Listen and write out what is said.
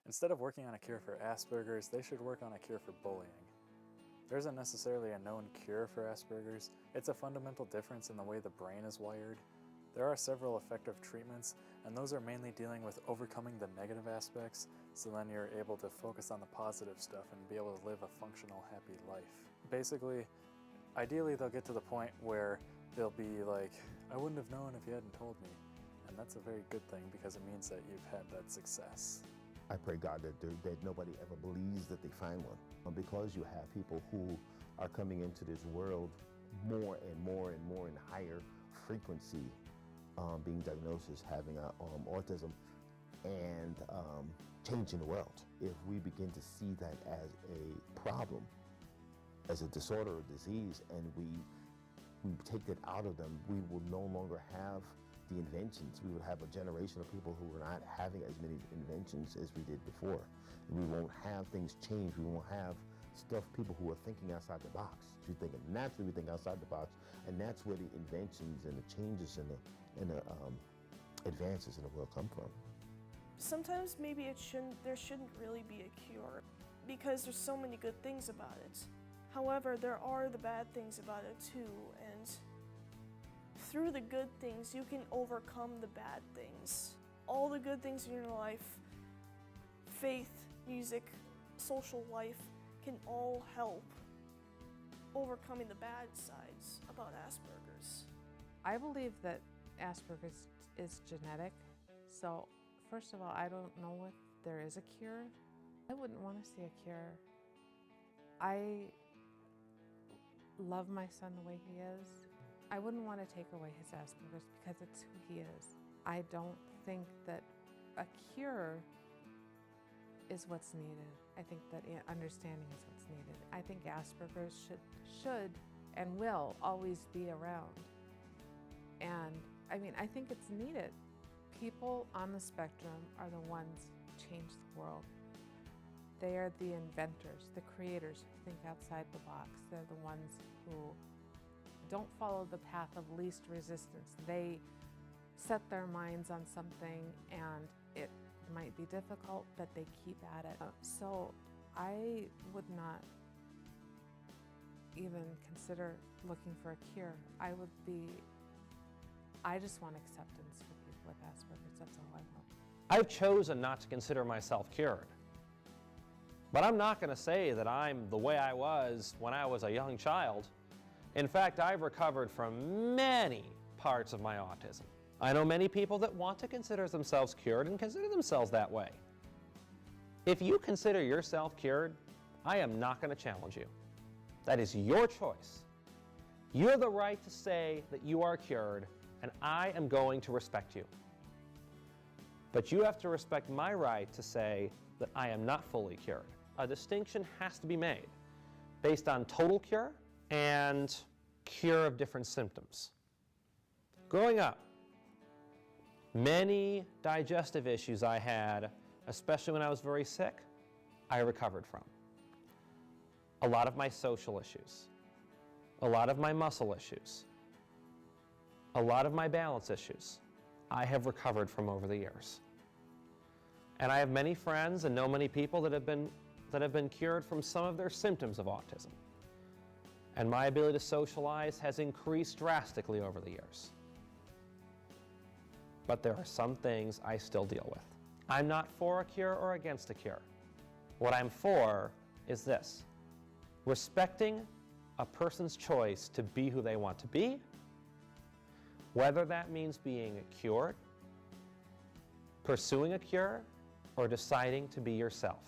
Instead of working on a cure for Asperger's, they should work on a cure for bullying. There isn't necessarily a known cure for Asperger's. It's a fundamental difference in the way the brain is wired. There are several effective treatments, and those are mainly dealing with overcoming the negative aspects, so then you're able to focus on the positive stuff and be able to live a functional, happy life. Basically, ideally they'll get to the point where they'll be like, I wouldn't have known if you hadn't told me. And that's a very good thing because it means that you've had that success. I pray God that nobody ever believes that they find one. Because you have people who are coming into this world more and more and more in higher frequency, being diagnosed as having autism and changing the world. If we begin to see that as a problem, as a disorder or disease, and we take that out of them, we will no longer have the inventions. We would have a generation of people who are not having as many inventions as we did before. And we won't have things change. We won't have people who are thinking outside the box. Naturally we think outside the box, and that's where the inventions and the changes and the advances in the world come from. Sometimes maybe there shouldn't really be a cure because there's so many good things about it. However, there are the bad things about it too, and through the good things, you can overcome the bad things. All the good things in your life, faith, music, social life, can all help overcoming the bad sides about Asperger's. I believe that Asperger's is genetic. So first of all, I don't know if there is a cure. I wouldn't want to see a cure. I love my son the way he is. I wouldn't want to take away his Asperger's because it's who he is. I don't think that a cure is what's needed. I think that understanding is what's needed. I think Asperger's should and will always be around. And I mean, I think it's needed. People on the spectrum are the ones who change the world. They are the inventors, the creators who think outside the box. They're the ones who don't follow the path of least resistance. They set their minds on something and it might be difficult, but they keep at it. So I would not even consider looking for a cure. I just want acceptance for people with Asperger's, that's all I want. I've chosen not to consider myself cured. But I'm not going to say that I'm the way I was when I was a young child. In fact, I've recovered from many parts of my autism. I know many people that want to consider themselves cured and consider themselves that way. If you consider yourself cured, I am not going to challenge you. That is your choice. You have the right to say that you are cured, and I am going to respect you. But you have to respect my right to say that I am not fully cured. A distinction has to be made based on total cure and cure of different symptoms. Growing up, many digestive issues I had, especially when I was very sick, I recovered from. A lot of my social issues, a lot of my muscle issues, a lot of my balance issues, I have recovered from over the years. And I have many friends and know many people that have been cured from some of their symptoms of autism. And my ability to socialize has increased drastically over the years. But there are some things I still deal with. I'm not for a cure or against a cure. What I'm for is this: respecting a person's choice to be who they want to be, whether that means being cured, pursuing a cure, or deciding to be yourself.